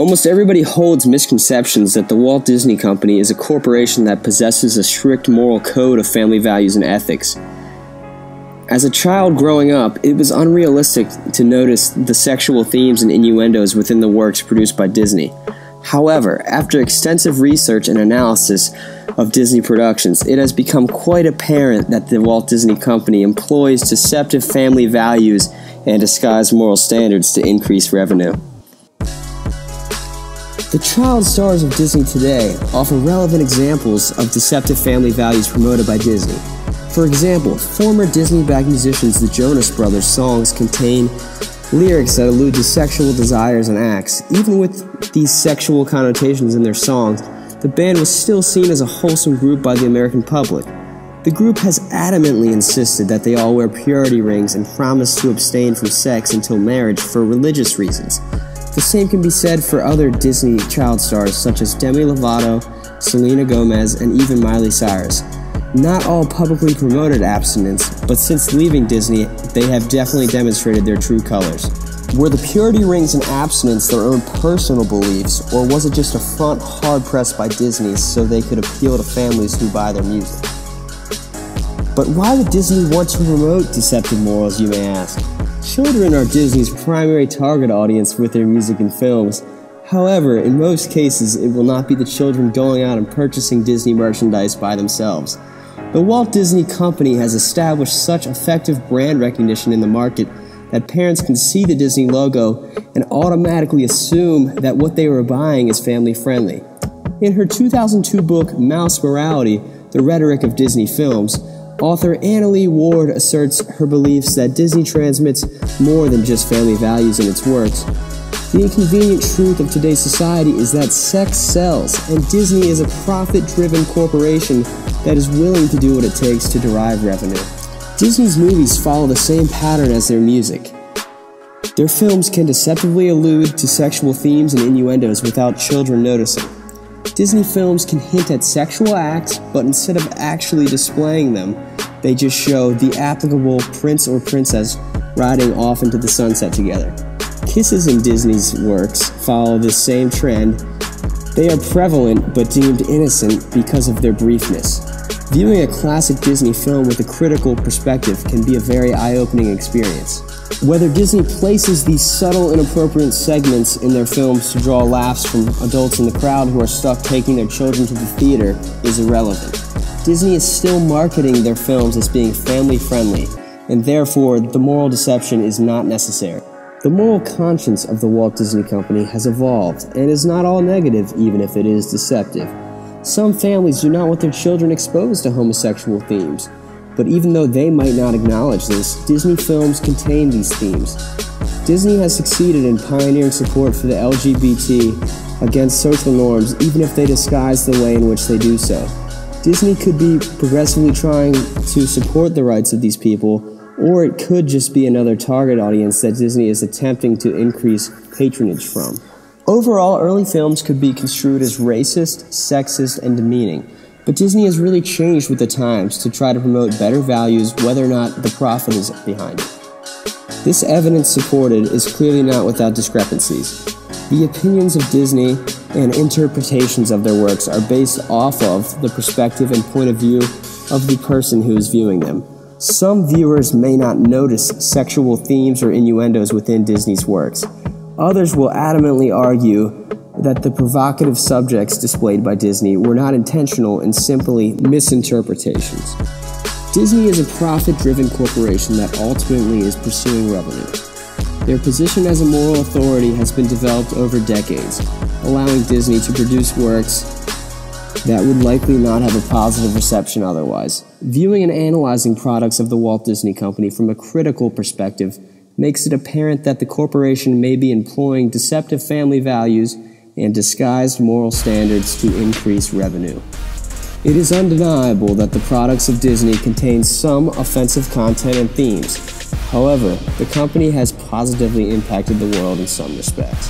Almost everybody holds misconceptions that the Walt Disney Company is a corporation that possesses a strict moral code of family values and ethics. As a child growing up, it was unrealistic to notice the sexual themes and innuendos within the works produced by Disney. However, after extensive research and analysis of Disney productions, it has become quite apparent that the Walt Disney Company employs deceptive family values and disguised moral standards to increase revenue. The child stars of Disney today offer relevant examples of deceptive family values promoted by Disney. For example, former Disney-backed musicians the Jonas Brothers' songs contain lyrics that allude to sexual desires and acts. Even with these sexual connotations in their songs, the band was still seen as a wholesome group by the American public. The group has adamantly insisted that they all wear purity rings and promise to abstain from sex until marriage for religious reasons. The same can be said for other Disney child stars such as Demi Lovato, Selena Gomez, and even Miley Cyrus. Not all publicly promoted abstinence, but since leaving Disney, they have definitely demonstrated their true colors. Were the purity rings and abstinence their own personal beliefs, or was it just a front hard-pressed by Disney so they could appeal to families who buy their music? But why would Disney want to promote deceptive morals, you may ask? Children are Disney's primary target audience with their music and films. However, in most cases, it will not be the children going out and purchasing Disney merchandise by themselves. The Walt Disney Company has established such effective brand recognition in the market that parents can see the Disney logo and automatically assume that what they were buying is family-friendly. In her 2002 book, Mouse Morality, The Rhetoric of Disney Films, author Anna Lee Ward asserts her beliefs that Disney transmits more than just family values in its works. The inconvenient truth of today's society is that sex sells, and Disney is a profit-driven corporation that is willing to do what it takes to derive revenue. Disney's movies follow the same pattern as their music. Their films can deceptively allude to sexual themes and innuendos without children noticing. Disney films can hint at sexual acts, but instead of actually displaying them, they just show the applicable prince or princess riding off into the sunset together. Kisses in Disney's works follow this same trend. They are prevalent but deemed innocent because of their briefness. Viewing a classic Disney film with a critical perspective can be a very eye-opening experience. Whether Disney places these subtle, inappropriate segments in their films to draw laughs from adults in the crowd who are stuck taking their children to the theater is irrelevant. Disney is still marketing their films as being family-friendly, and therefore the moral deception is not necessary. The moral conscience of the Walt Disney Company has evolved and is not all negative, even if it is deceptive. Some families do not want their children exposed to homosexual themes, but even though they might not acknowledge this, Disney films contain these themes. Disney has succeeded in pioneering support for the LGBT against social norms, even if they disguise the way in which they do so. Disney could be progressively trying to support the rights of these people, or it could just be another target audience that Disney is attempting to increase patronage from. Overall, early films could be construed as racist, sexist, and demeaning, but Disney has really changed with the times to try to promote better values whether or not the profit is behind it. This evidence supported is clearly not without discrepancies. The opinions of Disney and interpretations of their works are based off of the perspective and point of view of the person who is viewing them. Some viewers may not notice sexual themes or innuendos within Disney's works. Others will adamantly argue that the provocative subjects displayed by Disney were not intentional and simply misinterpretations. Disney is a profit-driven corporation that ultimately is pursuing revenue. Their position as a moral authority has been developed over decades, allowing Disney to produce works that would likely not have a positive reception otherwise. Viewing and analyzing products of the Walt Disney Company from a critical perspective makes it apparent that the corporation may be employing deceptive family values and disguised moral standards to increase revenue. It is undeniable that the products of Disney contain some offensive content and themes. However, the company has positively impacted the world in some respects.